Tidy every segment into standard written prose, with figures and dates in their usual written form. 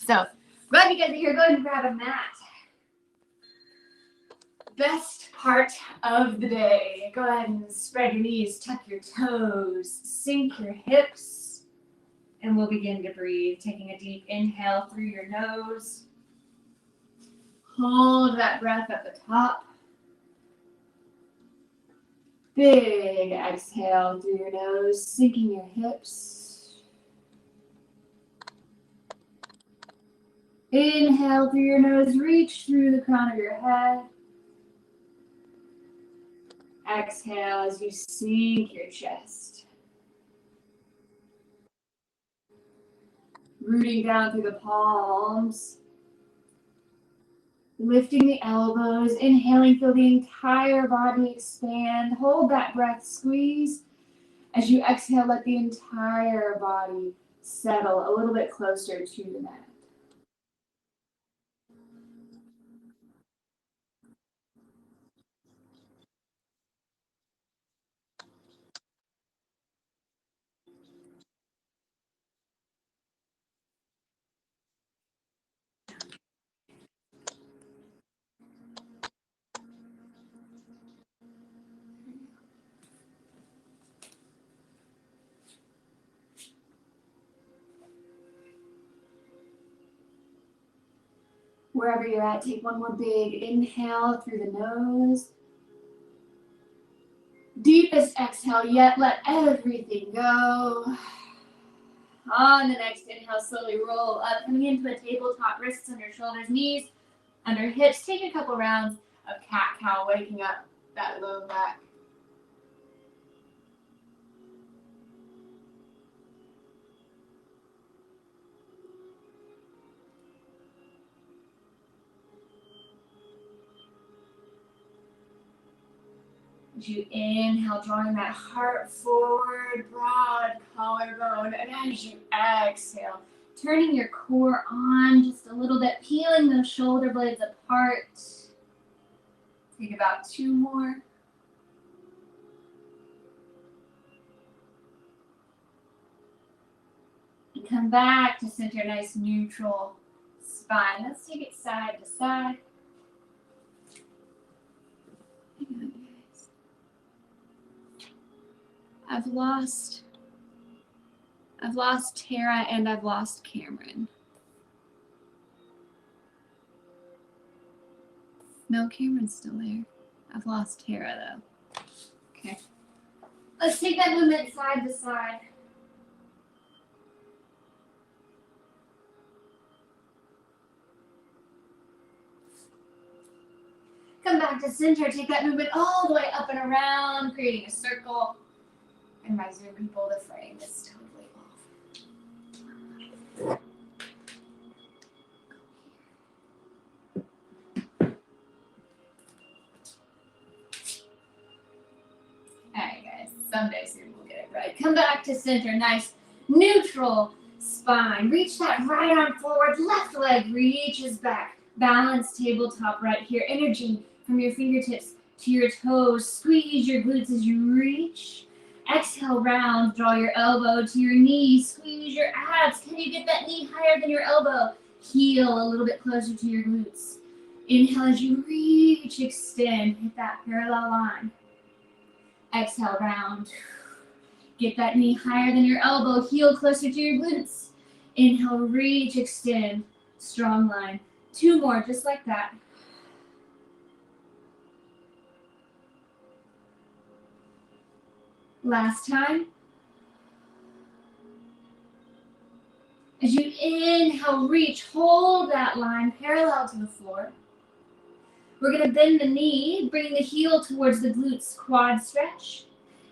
So glad you guys are here. Go ahead and grab a mat. Best part of the day. Go ahead and spread your knees, tuck your toes, sink your hips, and we'll begin to breathe. Taking a deep inhale through your nose. Hold that breath at the top. Big exhale through your nose, sinking your hips. Inhale through your nose, reach through the crown of your head. Exhale as you sink your chest. Rooting down through the palms. Lifting the elbows, inhaling, feel the entire body expand. Hold that breath, squeeze. As you exhale, let the entire body settle a little bit closer to the mat. Wherever you're at, take one more big inhale through the nose. Deepest exhale yet, let everything go. On the next inhale, slowly roll up, coming into a tabletop, wrists under shoulders, knees under hips. Take a couple rounds of cat-cow, waking up that low back. As you inhale, drawing that heart forward, broad collarbone, and as you exhale, turning your core on just a little bit, peeling those shoulder blades apart. Take about 2 more. And come back to center, nice neutral spine. Let's take it side to side. I've lost Tara and I've lost Cameron. No, Cameron's still there. I've lost Tara though. Okay. Let's take that movement side to side. Come back to center. Take that movement all the way up and around, creating a circle. And my Zoom people, the frame is totally off. Alright guys, someday soon we'll get it right. Come back to center, nice neutral spine. Reach that right arm forward, left leg reaches back. Balance tabletop right here. Energy from your fingertips to your toes. Squeeze your glutes as you reach. Exhale, round, draw your elbow to your knee, squeeze your abs. Can you get that knee higher than your elbow? Heel a little bit closer to your glutes. Inhale as you reach, extend, hit that parallel line. Exhale, round. Get that knee higher than your elbow, heel closer to your glutes. Inhale, reach, extend, strong line. 2 more, just like that. Last time. As you inhale, reach, hold that line parallel to the floor. We're going to bend the knee, bring the heel towards the glutes, quad stretch.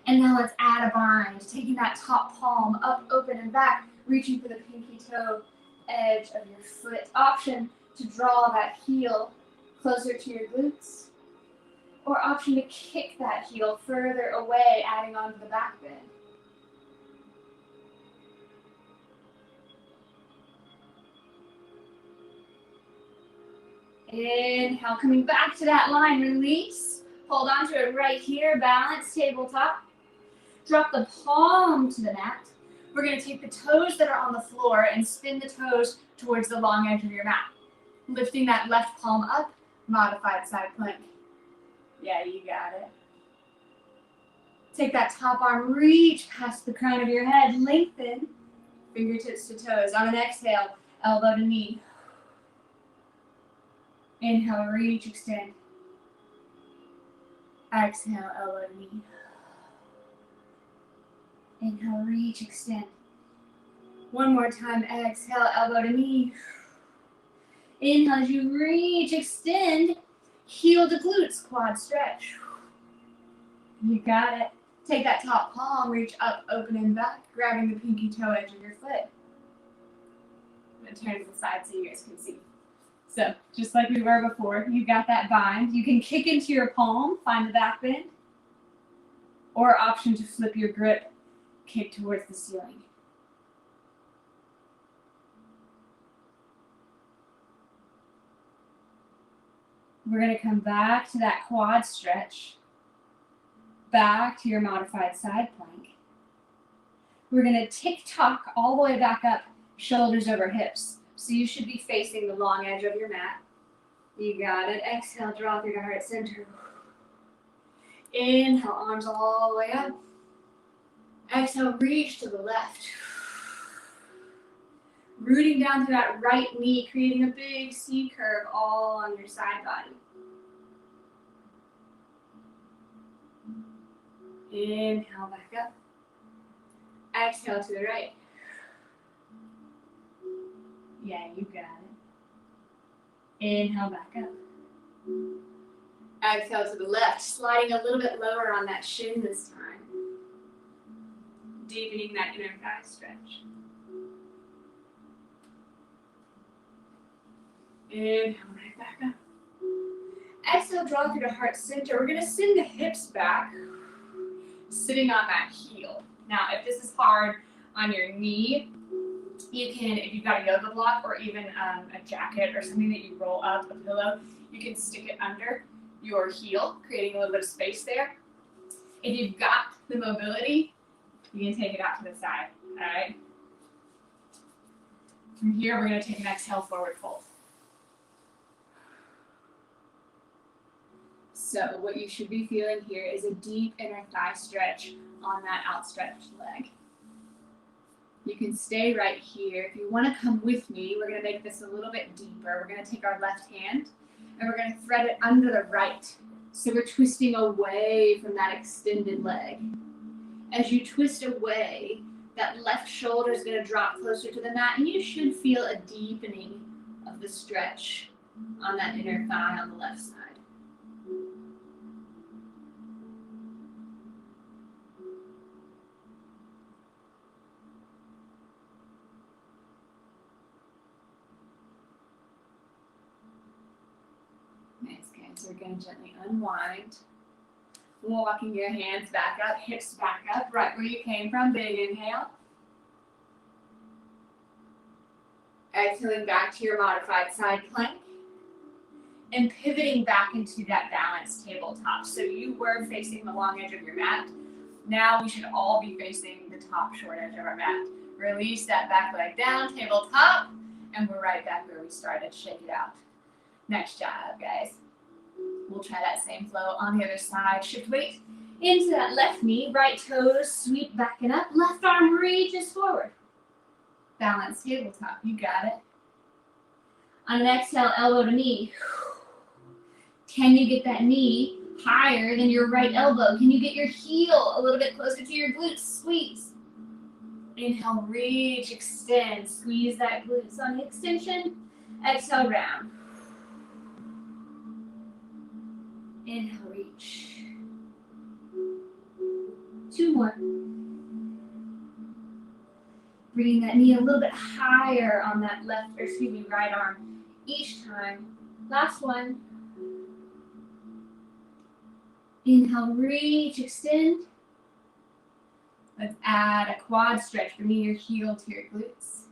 And now let's add a bind, taking that top palm up, open, and back, reaching for the pinky toe edge of your foot. Option to draw that heel closer to your glutes. Or option to kick that heel further away, adding on to the back bend. Inhale, coming back to that line, release. Hold on to it right here, balance, tabletop. Drop the palm to the mat. We're going to take the toes that are on the floor and spin the toes towards the long edge of your mat. Lifting that left palm up, modified side plank. Yeah, you got it. Take that top arm, reach past the crown of your head, lengthen, fingertips to toes. On an exhale, elbow to knee. Inhale, reach, extend. Exhale, elbow to knee. Inhale, reach, extend. One more time, exhale, elbow to knee. Inhale as you reach, extend, heel to glutes, quad stretch. You got it. Take that top palm, reach up, open and back, grabbing the pinky toe edge of your foot. I'm going to turn to the side so you guys can see. So, just like we were before, you got that bind. You can kick into your palm, find the back bend, or option to flip your grip, kick towards the ceiling. We're going to come back to that quad stretch, back to your modified side plank. We're going to tick-tock all the way back up, shoulders over hips. So you should be facing the long edge of your mat. You got it. Exhale, draw through to heart center. Inhale, arms all the way up. Exhale, reach to the left. Rooting down to that right knee, creating a big C curve all on your side body. Inhale, back up. Exhale to the right. Yeah, you got it. Inhale, back up. Exhale to the left, sliding a little bit lower on that shin this time. Deepening that inner thigh stretch. Inhale, right back up. Exhale, draw through to heart center. We're going to send the hips back, sitting on that heel. Now, if this is hard on your knee, you can, if you've got a yoga block or even a jacket or something that you roll up, a pillow, you can stick it under your heel, creating a little bit of space there. If you've got the mobility, you can take it out to the side, all right? From here, we're going to take an exhale, forward fold. So what you should be feeling here is a deep inner thigh stretch on that outstretched leg. You can stay right here. If you want to come with me, we're going to make this a little bit deeper. We're going to take our left hand and we're going to thread it under the right. So we're twisting away from that extended leg. As you twist away, that left shoulder is going to drop closer to the mat and you should feel a deepening of the stretch on that inner thigh on the left side. So we're going to gently unwind, walking your hands back up, hips back up, right where you came from. Big inhale. Exhaling back to your modified side plank. And pivoting back into that balanced tabletop. So you were facing the long edge of your mat. Now we should all be facing the top short edge of our mat. Release that back leg down, tabletop, and we're right back where we started. Shake it out. Next job, guys. We'll try that same flow on the other side. Shift weight into that left knee, right toes sweep back and up. Left arm reaches forward. Balanced tabletop, you got it. On an exhale, elbow to knee. Can you get that knee higher than your right elbow? Can you get your heel a little bit closer to your glutes? Squeeze. Inhale, reach, extend. Squeeze that glutes on the extension. Exhale, round. Inhale, reach. Two more. Bringing that knee a little bit higher on that right arm each time. Last one. Inhale, reach, extend. Let's add a quad stretch, bringing your heel to your glutes.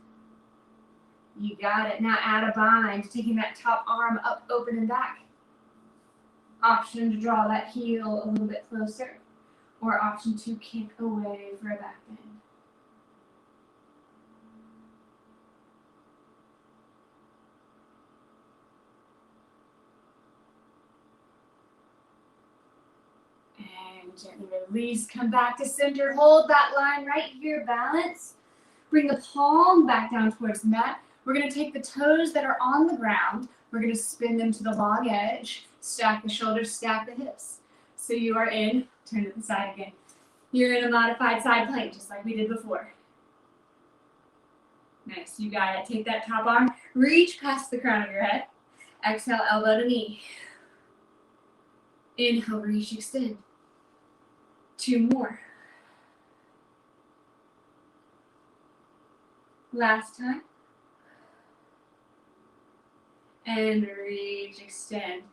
You got it. Now add a bind, taking that top arm up, open and back. Option to draw that heel a little bit closer, or option to kick away for a back bend. gently release, come back to center, hold that line right here, balance. Bring the palm back down towards the mat. We're gonna take the toes that are on the ground, we're gonna spin them to the long edge, stack the shoulders, stack the hips. So you are in, turn to the side again. You're in a modified side plank, just like we did before. Nice, you got it. Take that top arm, reach past the crown of your head. Exhale, elbow to knee. Inhale, reach, extend. 2 more. Last time. And reach, extend.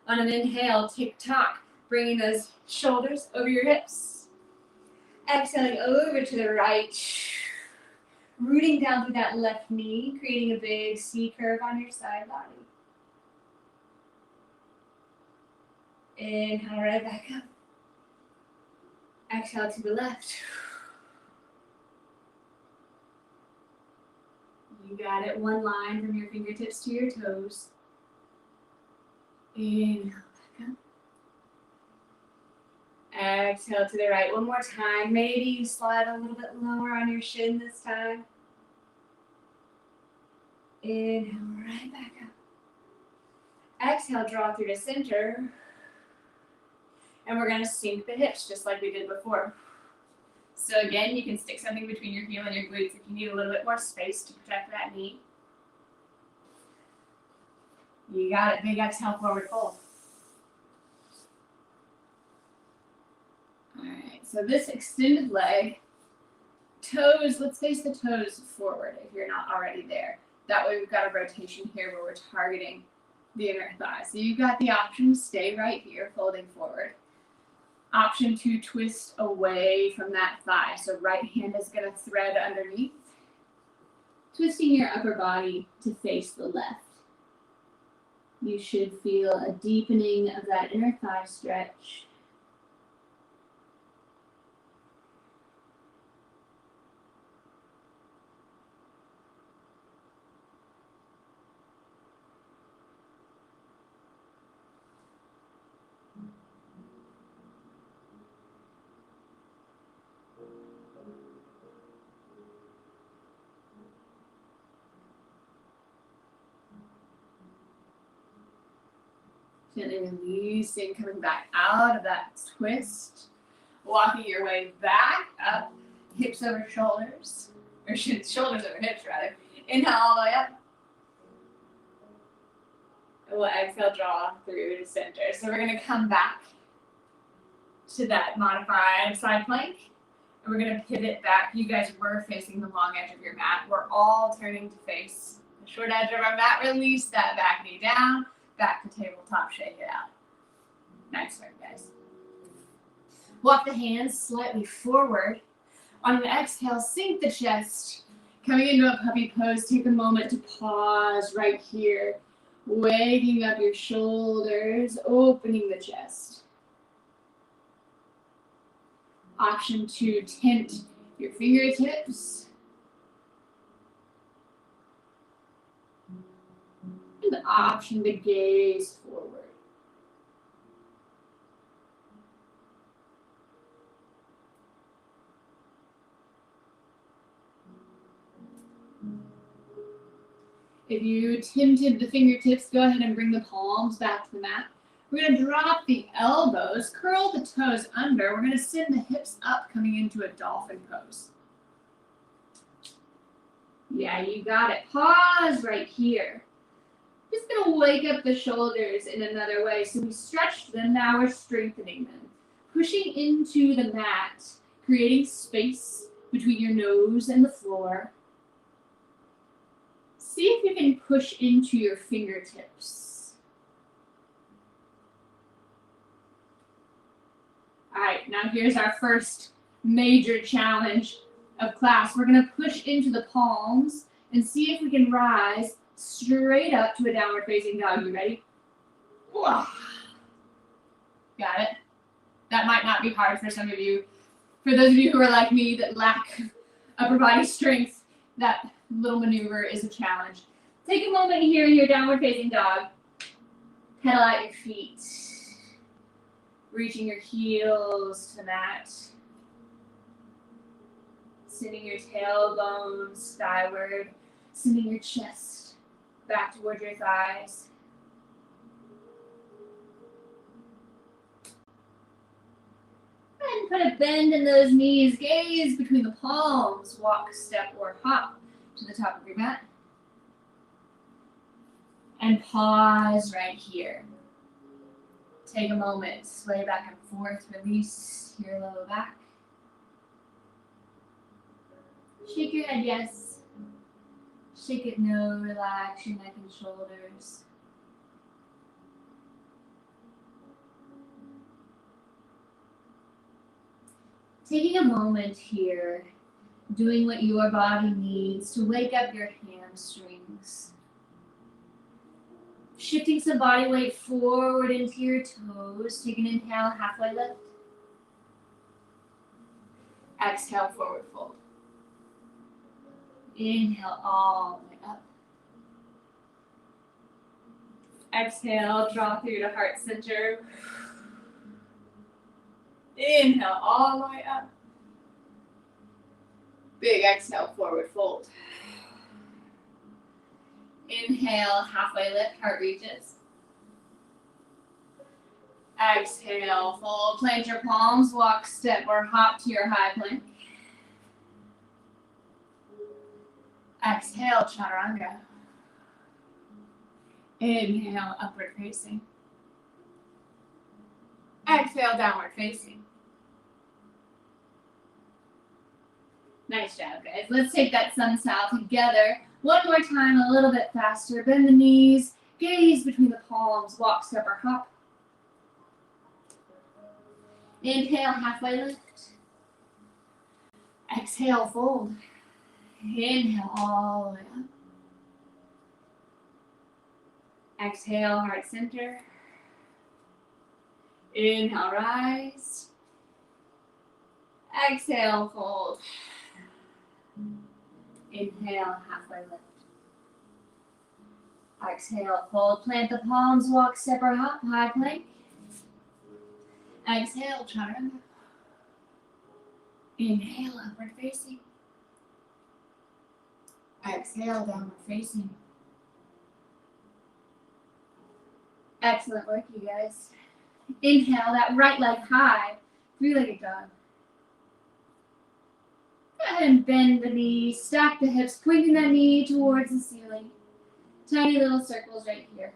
On an inhale, tick-tock, bringing those shoulders over your hips. Exhaling over to the right. Rooting down through that left knee, creating a big C curve on your side body. Inhale, right back up. Exhale to the left. You got it. One line from your fingertips to your toes. Inhale, back up. Exhale to the right. One more time. Maybe you slide a little bit lower on your shin this time. Inhale, right back up. Exhale, draw through to center. And we're gonna sink the hips just like we did before. So again, you can stick something between your heel and your glutes if you need a little bit more space to protect that knee. You got it. Big exhale, forward fold. All right, so this extended leg, toes, let's face the toes forward if you're not already there. That way we've got a rotation here where we're targeting the inner thigh. So you've got the option to stay right here, folding forward. Option to twist away from that thigh. So right hand is going to thread underneath, twisting your upper body to face the left. You should feel a deepening of that inner thigh stretch. Gently releasing, coming back out of that twist. Walking your way back up, hips over shoulders, or shoulders over hips rather. Inhale all the way up. And we'll exhale, draw through to center. So we're gonna come back to that modified side plank. And we're gonna pivot back. You guys were facing the long edge of your mat. We're all turning to face the short edge of our mat. Release that back knee down. Back to tabletop, shake it out. Nice work, guys. Walk the hands slightly forward. On an exhale, sink the chest. Coming into a puppy pose, take a moment to pause right here. Waking up your shoulders, opening the chest. Option to tint your fingertips. The option to gaze forward. If you tinted the fingertips, go ahead and bring the palms back to the mat. We're going to drop the elbows, curl the toes under. We're going to send the hips up, coming into a dolphin pose. Yeah, you got it. Pause right here. Just going to wake up the shoulders in another way. So we stretched them, now we're strengthening them. Pushing into the mat, creating space between your nose and the floor. See if you can push into your fingertips. All right, now here's our first major challenge of class. We're going to push into the palms and see if we can rise straight up to a downward facing dog. You ready? Got it? That might not be hard for some of you. For those of you who are like me that lack upper body strength, that little maneuver is a challenge. Take a moment here in your downward facing dog. Pedal out your feet. Reaching your heels to the mat. Sending your tailbone skyward. Sending your chest back towards your thighs. And put a bend in those knees. Gaze between the palms. Walk, step, or hop to the top of your mat. And pause right here. Take a moment, sway back and forth, release your lower back. Shake your head yes. Shake it no, relax your neck and shoulders. Taking a moment here, doing what your body needs to wake up your hamstrings. Shifting some body weight forward into your toes. Take an inhale, halfway lift. Exhale, forward fold. Inhale all the way up. Exhale, draw through to heart center. Inhale all the way up. Big exhale, forward fold. Inhale, halfway lift, heart reaches. Exhale, fold, plant your palms, walk, step, or hop to your high plank. Exhale, chaturanga. Inhale, upward facing. Exhale, downward facing. Nice job, guys. Let's take that sun style together. One more time, a little bit faster. Bend the knees, gaze between the palms, walk, step, or hop. Inhale, halfway lift. Exhale, fold. Inhale, all the way up. Exhale, heart center. Inhale, rise. Exhale, fold. Inhale, halfway lift. Exhale, fold, plant the palms, walk, step, or hop, high plank. Exhale, chaturanga. Inhale, upward facing. Exhale, downward facing. Excellent work, you guys. Inhale, that right leg high, three-legged dog. Go ahead and bend the knee, stack the hips, pointing that knee towards the ceiling. Tiny little circles right here.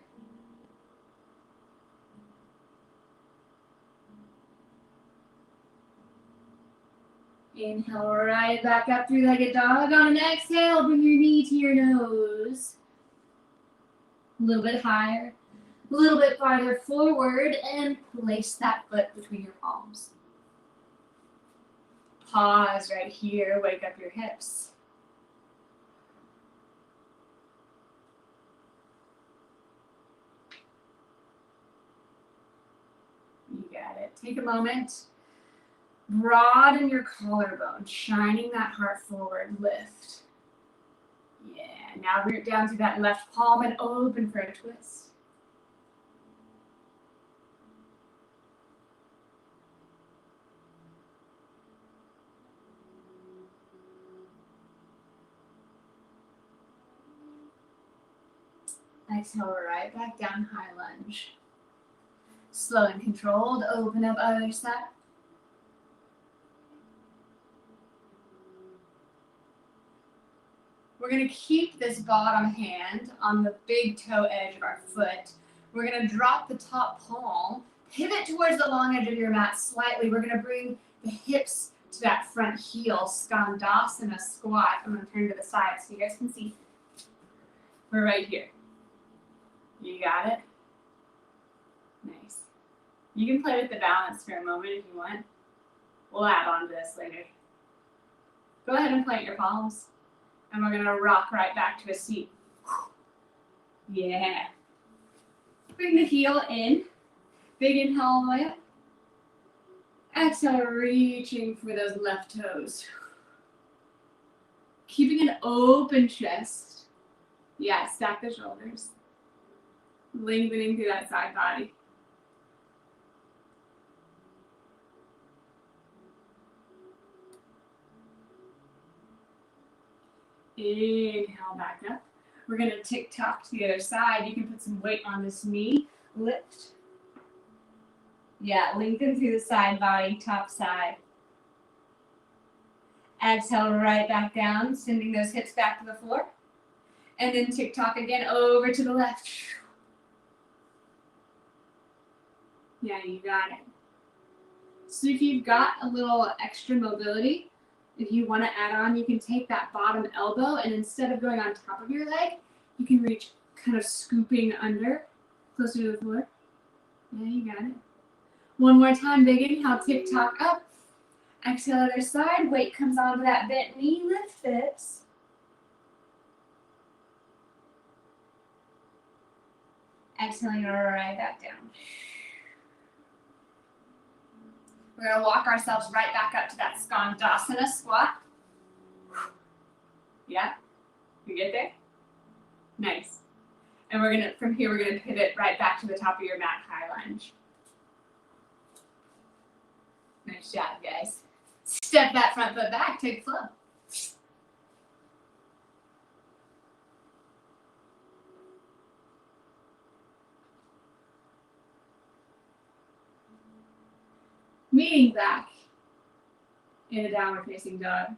Inhale, right back up, three-legged dog. On an exhale, bring your knee to your nose. A little bit higher, a little bit farther forward, and place that foot between your palms. Pause right here, wake up your hips. You got it. Take a moment. Broaden your collarbone, shining that heart forward. Lift. Yeah, now root down to that left palm and open for a twist. Exhale, right back down, high lunge. Slow and controlled, open up other side. We're going to keep this bottom hand on the big toe edge of our foot. We're going to drop the top palm, pivot towards the long edge of your mat slightly. We're going to bring the hips to that front heel, Skandasana squat. I'm going to turn to the side so you guys can see. We're right here. You got it? Nice. You can play with the balance for a moment if you want. We'll add on to this later. Go ahead and plant your palms. And we're going to rock right back to a seat. Yeah. Bring the heel in. Big inhale all the way up. Exhale, reaching for those left toes. Keeping an open chest. Yeah, stack the shoulders. Lengthening through that side body. Inhale back up. We're going to tick-tock to the other side. You can put some weight on this knee. Lift. Yeah, lengthen through the side body, top side. Exhale right back down, sending those hips back to the floor. And then tick-tock again over to the left. Yeah, you got it. So if you've got a little extra mobility, if you want to add on, you can take that bottom elbow and instead of going on top of your leg, you can reach kind of scooping under, closer to the floor. Yeah, you got it. One more time, big inhale, tick-tock up. Exhale, other side, weight comes onto that bent knee, lift this. Exhaling right back down. We're going to walk ourselves right back up to that Skandasana squat. Yeah, you get there? Nice. And from here, we're going to pivot right back to the top of your mat, high lunge. Nice job, guys. Step that front foot back, take flow. Meeting back in a downward facing dog.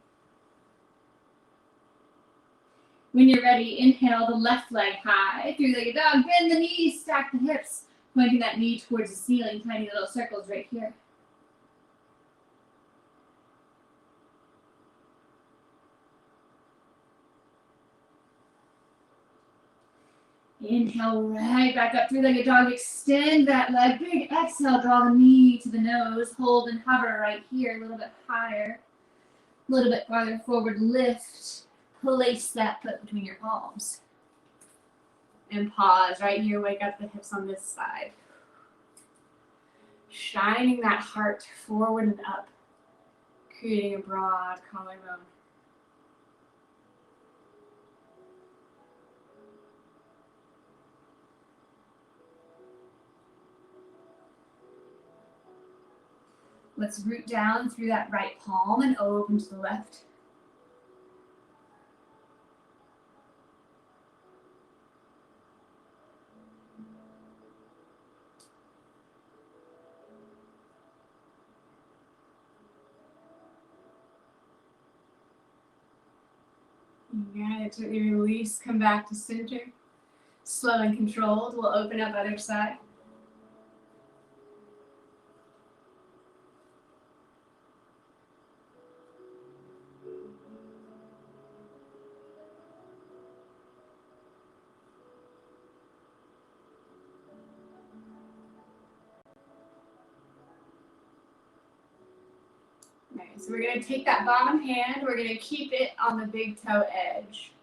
When you're ready, inhale the left leg high, three-legged dog, bend the knees, stack the hips, pointing that knee towards the ceiling, tiny little circles right here. Inhale right back up, three-legged dog, extend that leg, big exhale, draw the knee to the nose, hold and hover right here, a little bit higher, a little bit farther forward, lift, place that foot between your palms. And pause right here, wake up the hips on this side. Shining that heart forward and up, creating a broad collarbone. Let's root down through that right palm and open to the left. You got it. Gently release, come back to center. Slow and controlled. We'll open up other side. So we're going to take that bottom hand, we're going to keep it on the big toe edge.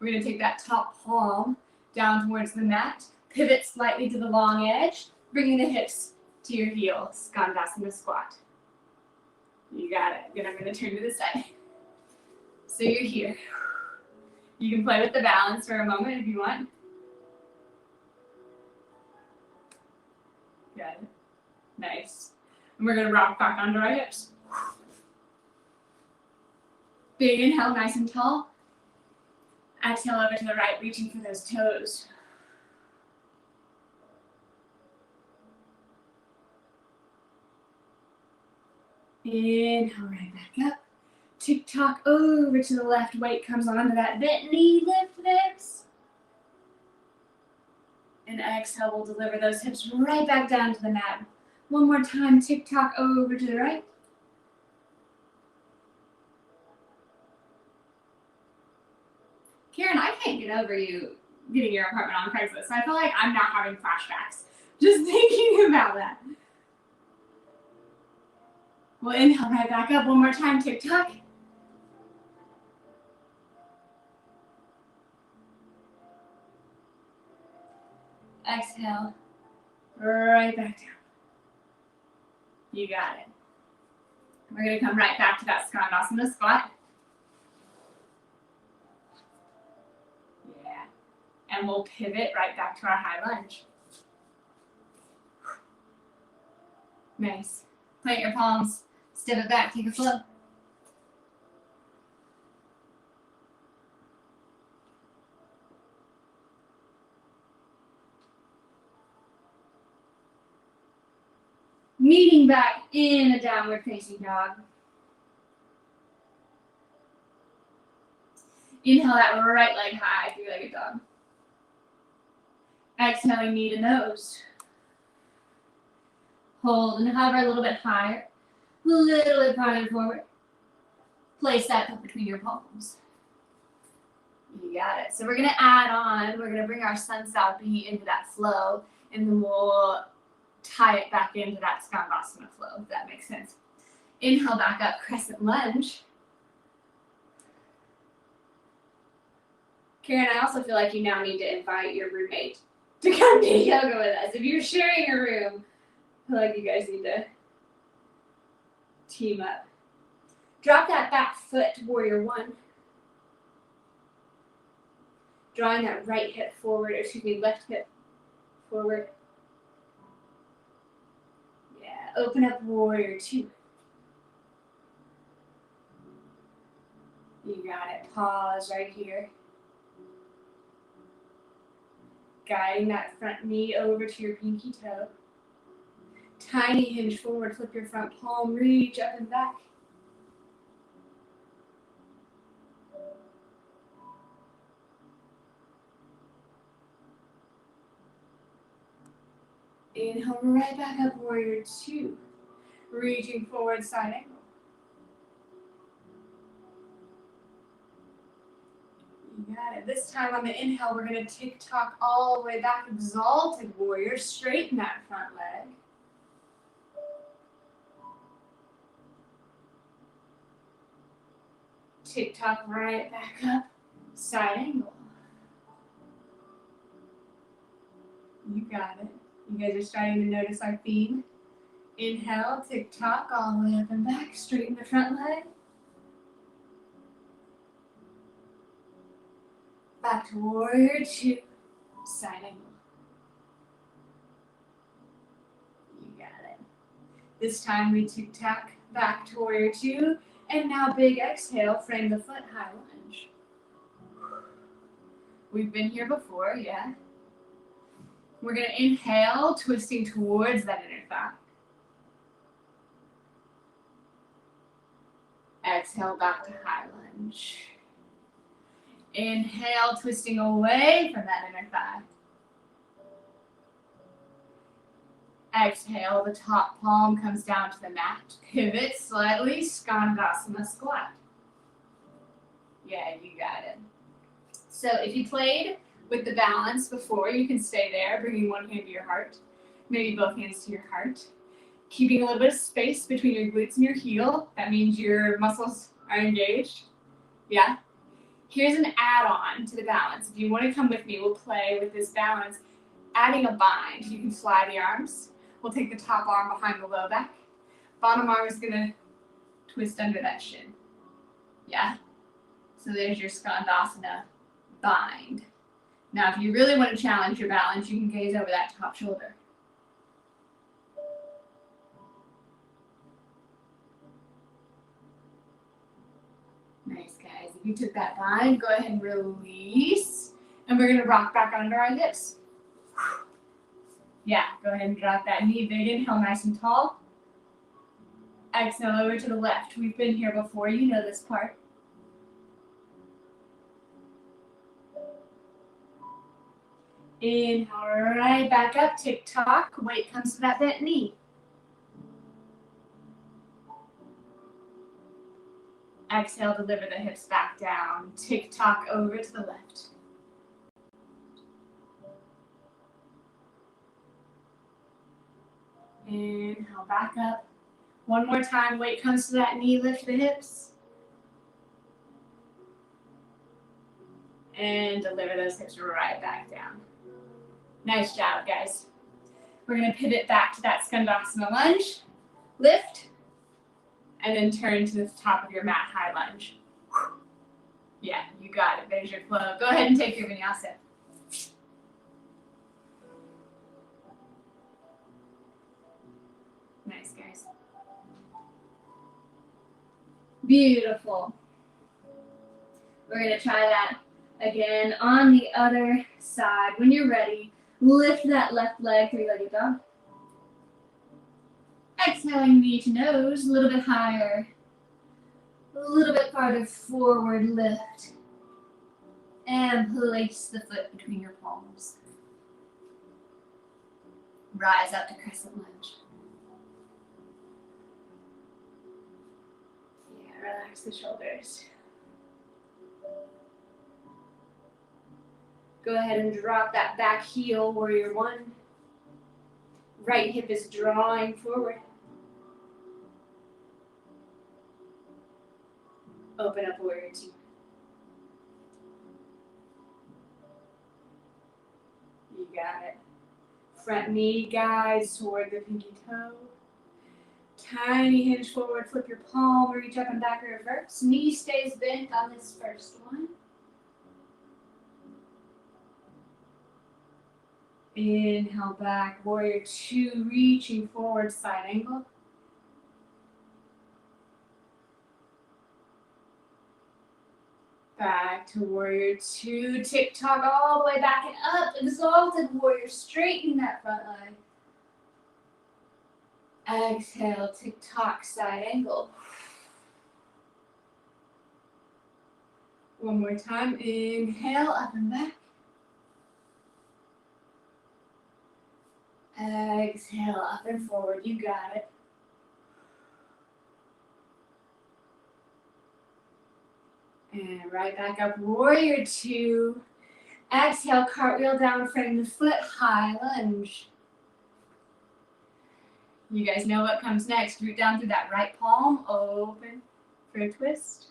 We're going to take that top palm down towards the mat, pivot slightly to the long edge, bringing the hips to your heels, Skandasana squat. You got it. Then I'm going to turn to the side. So you're here. You can play with the balance for a moment if you want. Good. Nice. And we're going to rock back onto our hips. Big inhale, nice and tall. Exhale over to the right, reaching for those toes. Inhale right back up. Tick-tock over to the left, weight comes onto that bent knee, lift this. And exhale, we'll deliver those hips right back down to the mat. One more time, tick-tock over to the right. Karen, I can't get over you getting your apartment on Craigslist. I feel like I'm now having flashbacks just thinking about that. We'll inhale right back up. One more time, tick-tock. Exhale, right back down. You got it. We're going to come right back to that Skandasana squat. Yeah. And we'll pivot right back to our high lunge. Nice. Plant your palms, step it back, take a flow. Meeting back in a downward facing dog. Inhale that right leg high, three-legged dog. Exhaling knee to nose. Hold and hover a little bit higher, a little bit farther forward. Place that foot between your palms. You got it. So we're gonna add on, we're gonna bring our sun south beat into that flow, and then we'll tie it back into that skandasana flow, if that makes sense. Inhale back up, crescent lunge. Karen, I also feel like you now need to invite your roommate to come do yoga with us. If you're sharing a room, I feel like you guys need to team up. Drop that back foot to warrior one. Drawing that right hip forward, or excuse me, left hip forward. Yeah, open up warrior two. You got it. Pause right here. Guiding that front knee over to your pinky toe. Tiny hinge forward, flip your front palm, reach up and back. Inhale right back up, warrior two. Reaching forward, side angle. You got it. This time on the inhale, we're going to tick-tock all the way back, exalted warrior. Straighten that front leg. Tick-tock right back up, side angle. You got it. You guys are starting to notice our theme. Inhale, tick-tock, all the way up and back. Straighten the front leg. Back to warrior two, side angle. You got it. This time we tick-tock back to warrior two. And now big exhale, frame the foot, high lunge. We've been here before, yeah. We're gonna inhale, twisting towards that inner thigh. Exhale back to high lunge. Inhale, twisting away from that inner thigh. Exhale, the top palm comes down to the mat. Pivot slightly, skandasana squat. Yeah, you got it. So if you played with the balance before, you can stay there, bringing one hand to your heart, maybe both hands to your heart. Keeping a little bit of space between your glutes and your heel. That means your muscles are engaged. Yeah. Here's an add-on to the balance. If you want to come with me, we'll play with this balance. Adding a bind. You can fly the arms. We'll take the top arm behind the low back. Bottom arm is going to twist under that shin. Yeah? So there's your skandasana bind. Now, if you really want to challenge your balance, you can gaze over that top shoulder. Nice, guys. If you took that bind, go ahead and release. And we're going to rock back under our hips. Yeah, go ahead and drop that knee big. Inhale, nice and tall. Exhale over to the left. We've been here before. You know this part. Inhale, right back up, tick-tock. Weight comes to that bent knee. Exhale, deliver the hips back down. Tick-tock over to the left. Inhale, back up. One more time, weight comes to that knee, lift the hips. And deliver those hips right back down. Nice job, guys. We're going to pivot back to that skandasana lunge. Lift. And then turn to the top of your mat, high lunge. Yeah, you got it. There's your flow. Go ahead and take your vinyasa. Nice, guys. Beautiful. We're going to try that again on the other side. When you're ready, lift that left leg, three-legged dog. Exhaling knee to nose, a little bit higher. A little bit farther forward, lift. And place the foot between your palms. Rise up to crescent lunge. Yeah, relax the shoulders. Go ahead and drop that back heel, warrior one. Right hip is drawing forward. Open up warrior two. You got it. Front knee guides toward the pinky toe. Tiny hinge forward, flip your palm, reach up and back, reverse. Knee stays bent on this first one. Inhale back, warrior two, reaching forward, side angle. Back to warrior two, tick-tock all the way back and up, exalted warrior, straighten that front leg. Exhale, tick-tock, side angle. One more time, inhale, up and back. Exhale, up and forward, you got it. And right back up, warrior two. Exhale, cartwheel down, frame the foot, high lunge. You guys know what comes next. Root down through that right palm, open for a twist.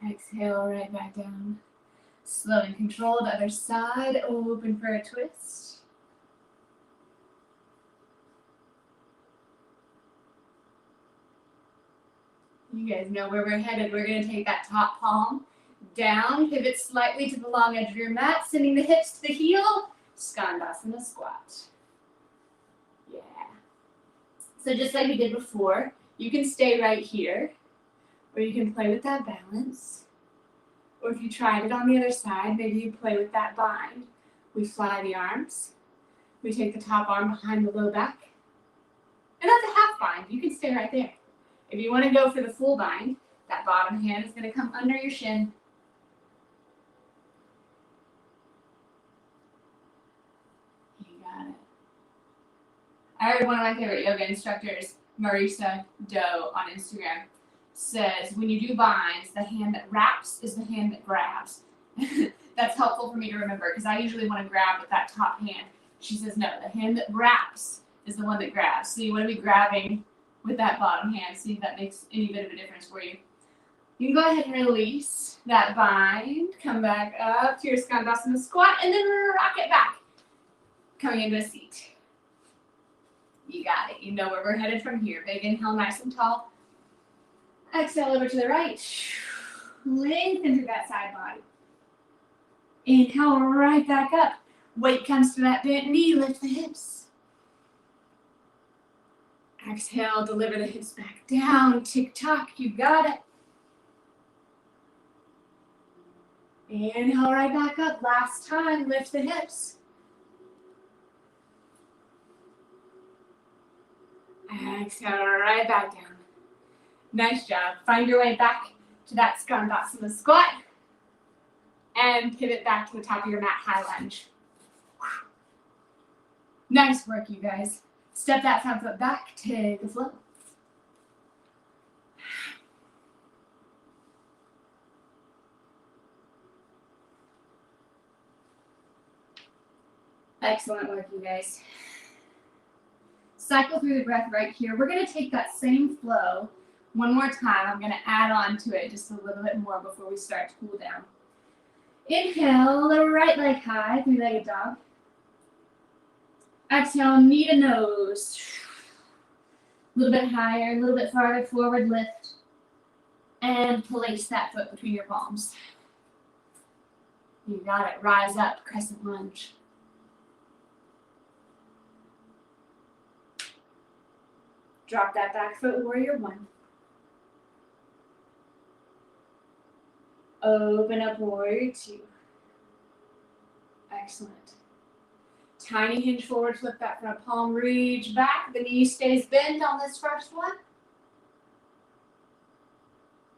Exhale, right back down. Slow and controlled, other side, open for a twist. You guys know where we're headed. We're going to take that top palm down, pivot slightly to the long edge of your mat, sending the hips to the heel, Skandasana squat. Yeah. So just like we did before, you can stay right here, or you can play with that balance. Or if you tried it on the other side, maybe you play with that bind. We fly the arms. We take the top arm behind the low back. And that's a half bind. You can stay right there. If you want to go for the full bind, that bottom hand is going to come under your shin. You got it. I heard one of my favorite yoga instructors, Marisa Doe on Instagram, says when you do binds, the hand that wraps is the hand that grabs. That's helpful for me to remember because I usually want to grab with that top hand. She says no, the hand that wraps is the one that grabs. So you want to be grabbing with that bottom hand. See if that makes any bit of a difference for you. You can go ahead and release that bind. Come back up to your Skandasana squat and then rock it back. Coming into a seat. You got it. You know where we're headed from here. Big inhale, nice and tall. Exhale over to the right. Lengthen through that side body. Inhale right back up. Weight comes to that bent knee. Lift the hips. Exhale, deliver the hips back down. Tick-tock, you got it. Inhale right back up. Last time, lift the hips. Exhale right back down. Nice job. Find your way back to that Skandasana squat. And pivot back to the top of your mat, high lunge. Nice work, you guys. Step that front foot back, take a flow. Excellent work, you guys. Cycle through the breath right here. We're going to take that same flow one more time. I'm going to add on to it just a little bit more before we start to cool down. Inhale, the right leg high, three-legged dog. Exhale, knee to nose. A little bit higher, a little bit farther forward, lift. And place that foot between your palms. You got it. Rise up, crescent lunge. Drop that back foot, warrior one. Open up, warrior two. Excellent. Tiny hinge forward, flip that front palm, reach back. The knee stays bent on this first one.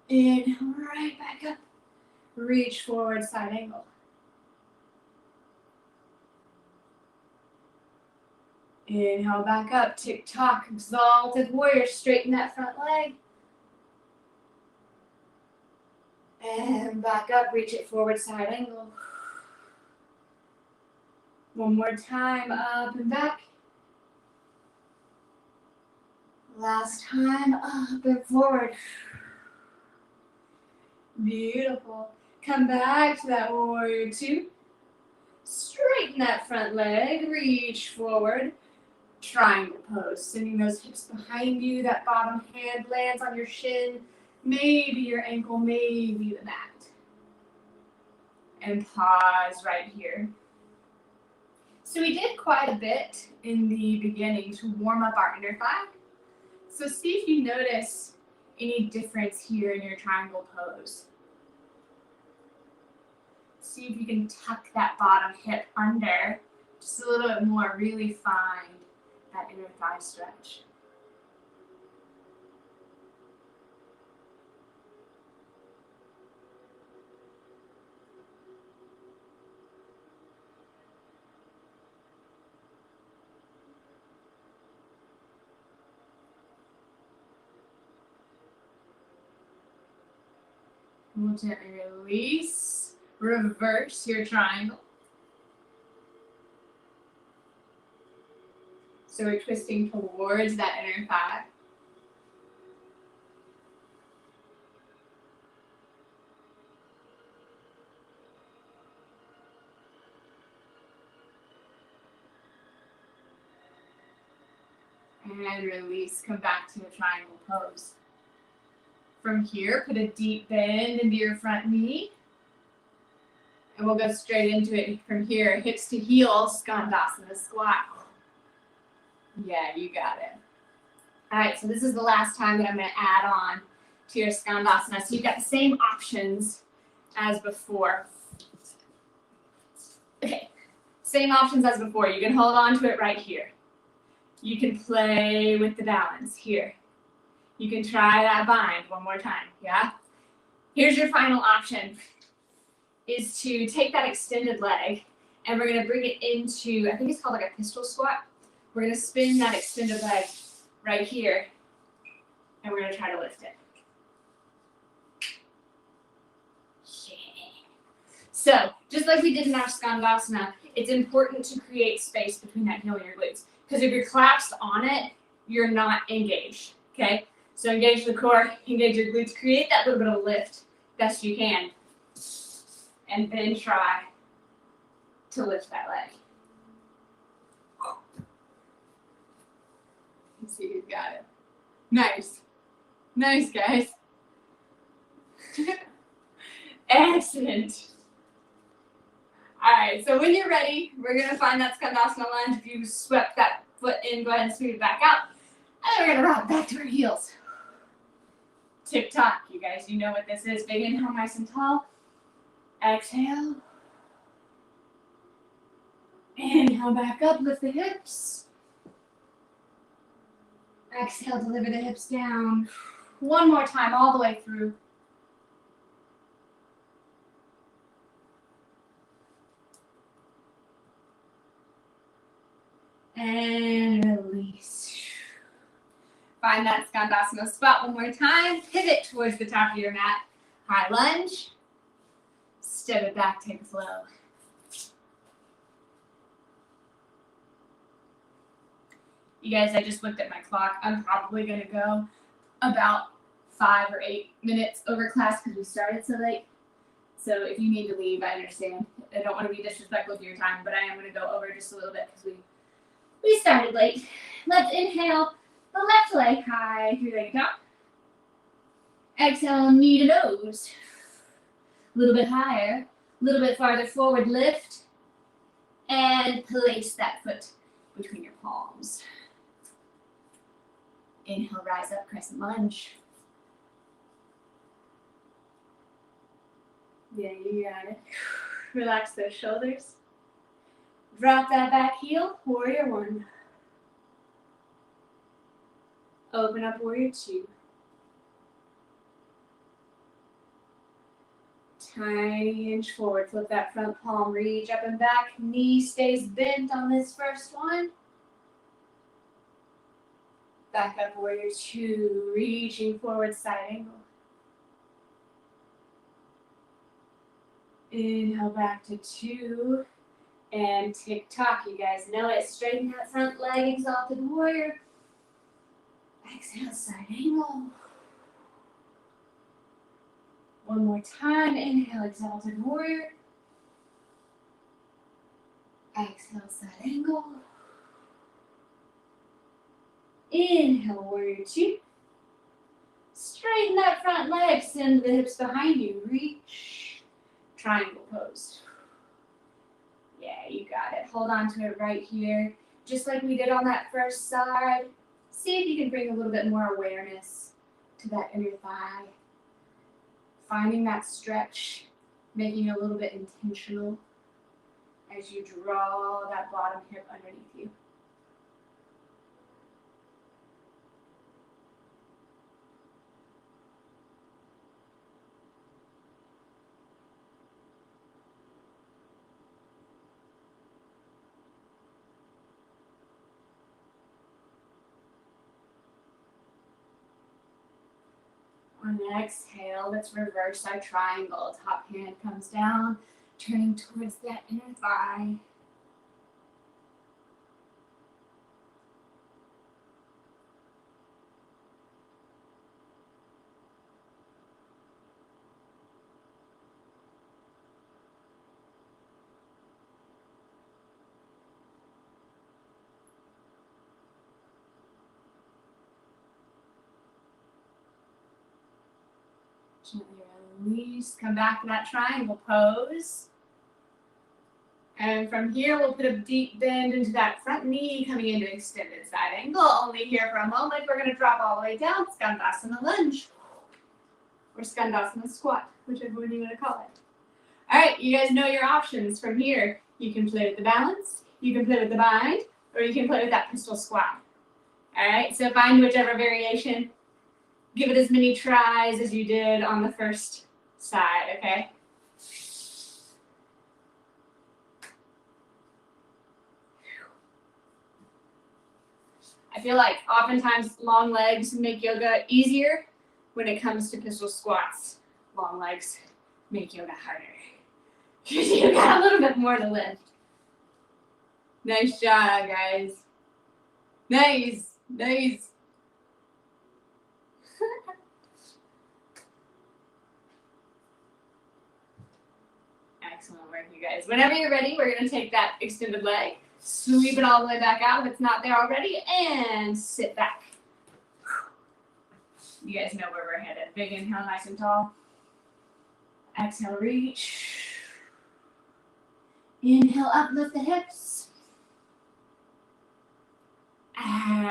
Inhale, right back up. Reach forward, side angle. Inhale, back up, tick-tock, exalted warrior. Straighten that front leg. And back up, reach it forward, side angle. One more time, up and back. Last time, up and forward. Beautiful. Come back to that warrior two. Straighten that front leg, reach forward. Triangle pose, sending those hips behind you. That bottom hand lands on your shin, maybe your ankle, maybe the mat. And pause right here. So we did quite a bit in the beginning to warm up our inner thigh. So see if you notice any difference here in your triangle pose. See if you can tuck that bottom hip under just a little bit more, really find that inner thigh stretch. We'll gently release, reverse your triangle. So we're twisting towards that inner thigh. And release, come back to the triangle pose. From here, put a deep bend into your front knee. And we'll go straight into it from here. Hips to heels, Skandasana squat. Yeah, you got it. All right, so this is the last time that I'm going to add on to your Skandasana. So you've got the same options as before. Okay, same options as before. You can hold on to it right here. You can play with the balance here. You can try that bind one more time, yeah? Here's your final option, is to take that extended leg and we're gonna bring it into, I think it's called like a pistol squat. We're gonna spin that extended leg right here and we're gonna try to lift it. Yeah. So, just like we did in our Skandasana, it's important to create space between that heel and your glutes. Because if you're collapsed on it, you're not engaged, okay? So engage the core, engage your glutes, create that little bit of lift best you can. And then try to lift that leg. Let's see who's got it. Nice. Nice, guys. Excellent. All right, so when you're ready, we're going to find that Skandasana lunge. If you swept that foot in, go ahead and sweep it back out. And then we're going to rock back to our heels. Tick-tock, you guys, you know what this is. Big inhale, nice and tall. Exhale. Inhale back up, lift the hips. Exhale, deliver the hips down. One more time, all the way through. And release. Find that Skandasana spot one more time. Pivot towards the top of your mat. High lunge. Step it back, take a flow. You guys, I just looked at my clock. I'm probably going to go about 5 or 8 minutes over class because we started so late. So if you need to leave, I understand. I don't want to be disrespectful to your time, but I am going to go over just a little bit because we started late. Let's inhale the left leg high, 3-legged dog. Exhale, knee to nose. A little bit higher, a little bit farther forward, lift. And place that foot between your palms. Inhale, rise up, crescent lunge. Yeah, you got it. Relax those shoulders. Drop that back heel, warrior one. Open up, warrior two. Tiny inch forward, flip that front palm, reach up and back, knee stays bent on this first one. Back up, warrior two, reaching forward, side angle. Inhale back to two, and tick tock, you guys know it. Straighten that front leg, exalted warrior. Exhale, side angle. One more time, inhale, exalted warrior. Exhale, side angle. Inhale, warrior two. Straighten that front leg, send the hips behind you. Reach, triangle pose. Yeah, you got it. Hold on to it right here. Just like we did on that first side. See if you can bring a little bit more awareness to that inner thigh. Finding that stretch, making it a little bit intentional as you draw that bottom hip underneath you. On the exhale, let's reverse our triangle. Top hand comes down, turning towards that inner thigh. Gently release, come back to that triangle pose. And from here, we'll put a deep bend into that front knee, coming into extended side angle. Only here for a moment. We're gonna drop all the way down, Skandasana lunge. Or Skandasana squat, whichever one you wanna call it. All right, you guys know your options from here. You can play with the balance, you can play with the bind, or you can play with that pistol squat. All right, so find whichever variation. Give it as many tries as you did on the first side, okay? I feel like oftentimes long legs make yoga easier when it comes to pistol squats. Long legs make yoga harder. You got a little bit more to lift. Nice job, guys. Nice, nice. Excellent work, you guys. Whenever you're ready, we're going to take that extended leg, sweep it all the way back out if it's not there already, and sit back. You guys know where we're headed. Big inhale, nice and tall. Exhale, reach. Inhale, uplift the hips.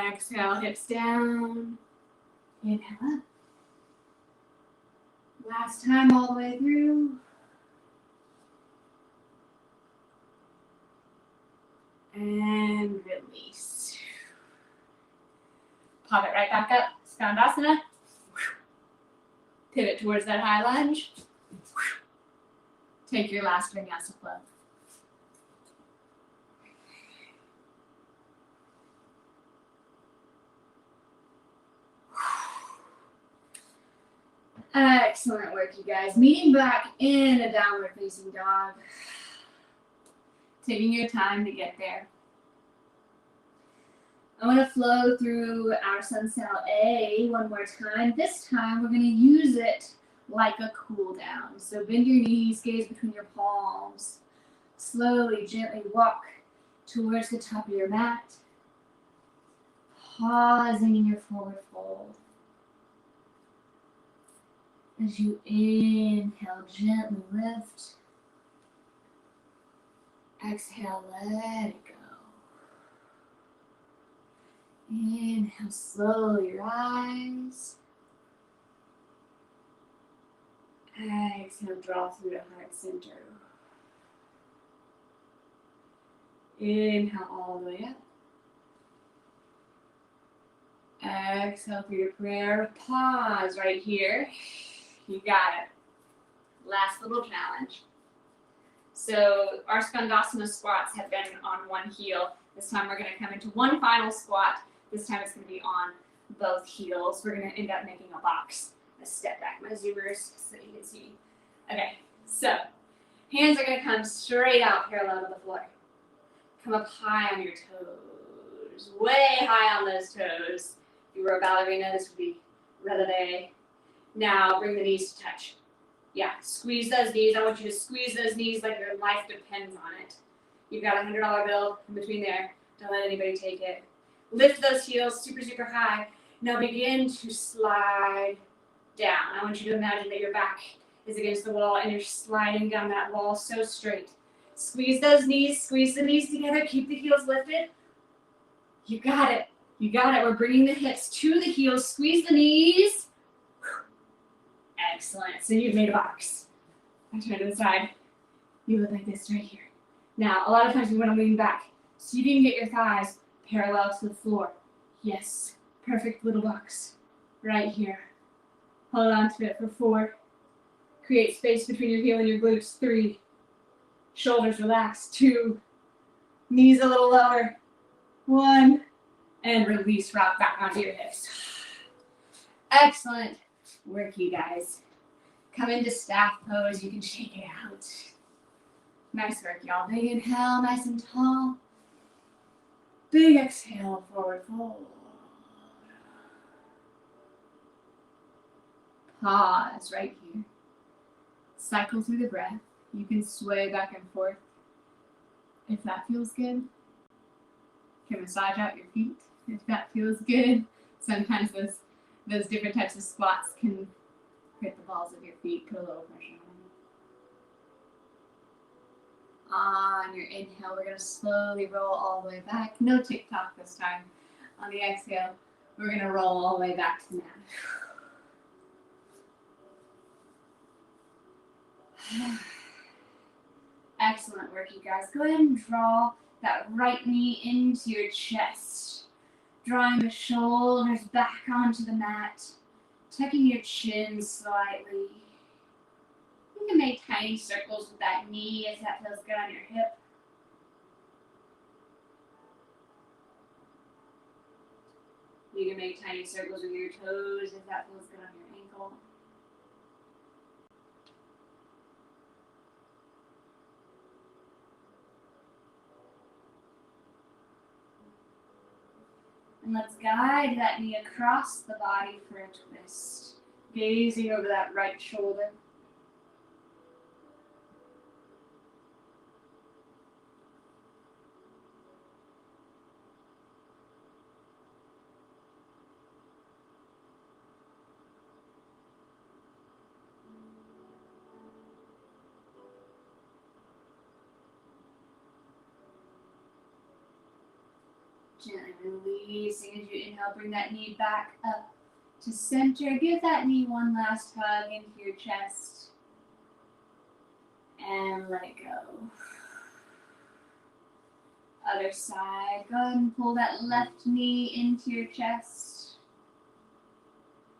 Exhale, hips down. Inhale up. Last time all the way through. And release. Pop it right back up. Skandasana. Pivot towards that high lunge. Take your last vinyasa flow. Excellent work, you guys. Meeting back in a downward facing dog. Taking your time to get there. I want to flow through our Sun-Sal A one more time. This time we're going to use it like a cool down. So bend your knees, gaze between your palms. Slowly, gently walk towards the top of your mat. Pausing in your forward fold. As you inhale, gently lift. Exhale, let it go. Inhale, slowly rise. Exhale, draw through to heart center. Inhale all the way up. Exhale through your prayer. Pause right here. You got it. Last little challenge. So our Skandasana squats have been on one heel. This time we're going to come into one final squat. This time it's going to be on both heels. We're going to end up making a box. Let's step back my zoomers so you can see. Okay, so hands are going to come straight out parallel to the floor. Come up high on your toes. Way high on those toes. If you were a ballerina, this would be releve. Now bring the knees to touch. Yeah, squeeze those knees. I want you to squeeze those knees like your life depends on it. You've got a $100 bill in between there. Don't let anybody take it. Lift those heels super, super high. Now begin to slide down. I want you to imagine that your back is against the wall and you're sliding down that wall so straight. Squeeze those knees. Squeeze the knees together. Keep the heels lifted. You got it. You got it. We're bringing the hips to the heels. Squeeze the knees. Excellent. So you've made a box. I turn to the side. You look like this right here. Now, a lot of times we want to lean back. So you can get your thighs parallel to the floor. Yes. Perfect little box. Right here. Hold on to it for 4. Create space between your heel and your glutes. 3. Shoulders relax. 2. Knees a little lower. 1. And release, rock back onto your hips. Excellent work, you guys. Come into staff pose. You can shake it out. Nice work, y'all. Big inhale, nice and tall. Big exhale, forward fold. Pause right here. Cycle through the breath. You can sway back and forth if that feels good. You can massage out your feet if that feels good. Sometimes those different types of squats can hit the balls of your feet, put a little pressure on them. On your inhale, we're going to slowly roll all the way back. No tick-tock this time. On the exhale, we're going to roll all the way back to the mat. Excellent work, you guys. Go ahead and draw that right knee into your chest. Drawing the shoulders back onto the mat. Tucking your chin slightly. You can make tiny circles with that knee if that feels good on your hip. You can make tiny circles with your toes if that feels good on your ankle. And let's guide that knee across the body for a twist. Gazing over that right shoulder. Gently releasing as you inhale, bring that knee back up to center. Give that knee one last hug into your chest. And let it go. Other side. Go ahead and pull that left knee into your chest.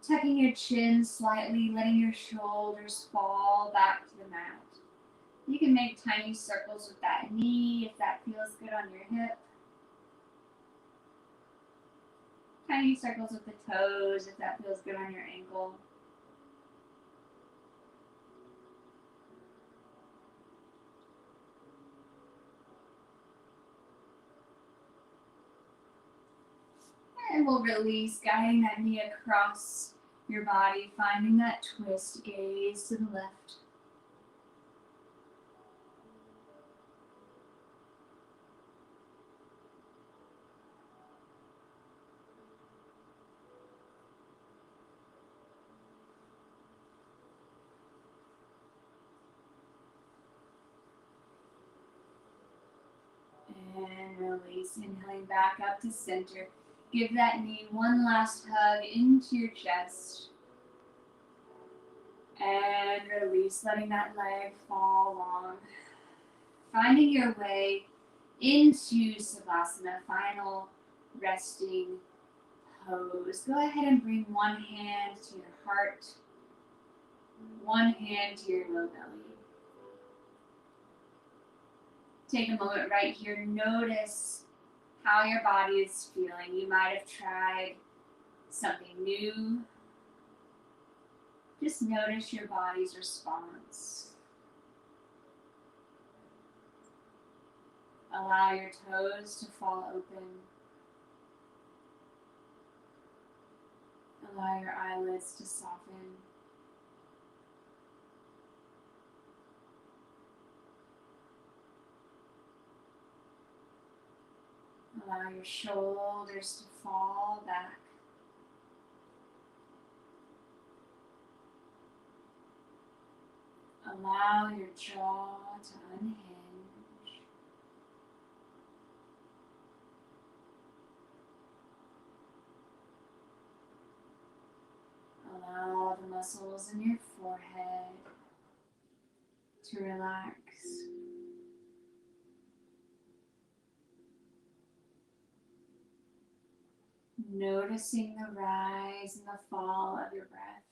Tucking your chin slightly, letting your shoulders fall back to the mat. You can make tiny circles with that knee if that feels good on your hip. Tiny circles with the toes if that feels good on your ankle. And we'll release, guiding that knee across your body, finding that twist, gaze to the left. And release, inhaling back up to center. Give that knee one last hug into your chest. And release, letting that leg fall long. Finding your way into Savasana, final resting pose. Go ahead and bring one hand to your heart, one hand to your low belly. Take a moment right here. Notice how your body is feeling. You might have tried something new. Just notice your body's response. Allow your toes to fall open. Allow your eyelids to soften. Allow your shoulders to fall back. Allow your jaw to unhinge. Allow the muscles in your forehead to relax. Noticing the rise and the fall of your breath.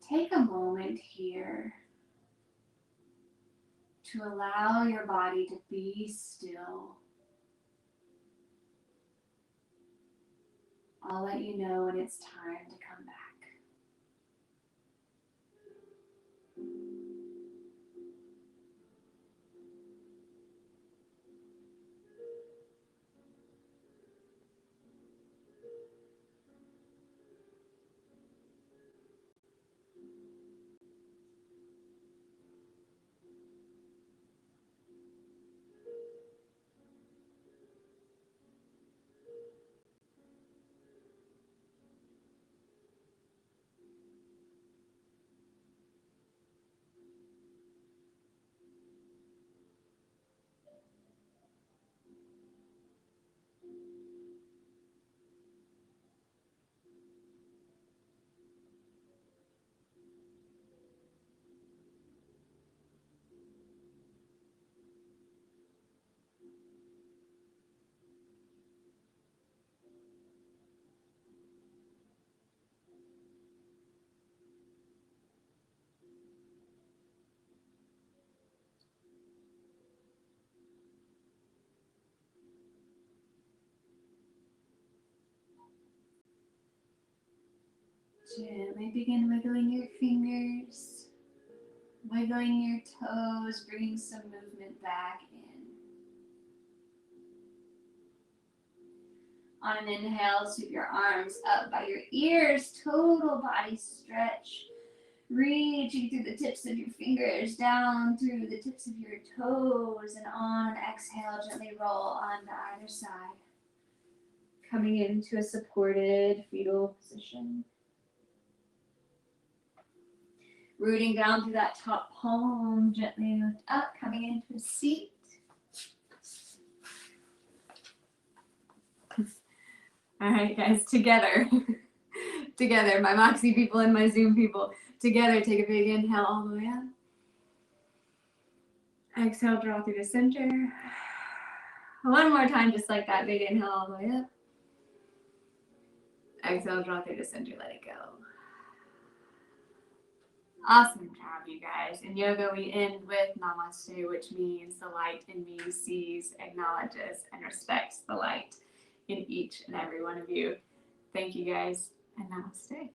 Take a moment here to allow your body to be still. I'll let you know when it's time to come back. Gently begin wiggling your fingers, wiggling your toes, bringing some movement back in. On an inhale, sweep your arms up by your ears, total body stretch. Reaching through the tips of your fingers, down through the tips of your toes, and on an exhale, gently roll onto either side. Coming into a supported fetal position. Rooting down through that top palm, gently lift up, coming into a seat. All right, guys, together. Together, my Moxie people and my Zoom people. Together, take a big inhale all the way up. Exhale, draw through the center. One more time, just like that, big inhale all the way up. Exhale, draw through the center, let it go. Awesome job, you guys. In yoga, we end with namaste, which means the light in me sees, acknowledges, and respects the light in each and every one of you. Thank you, guys, and namaste.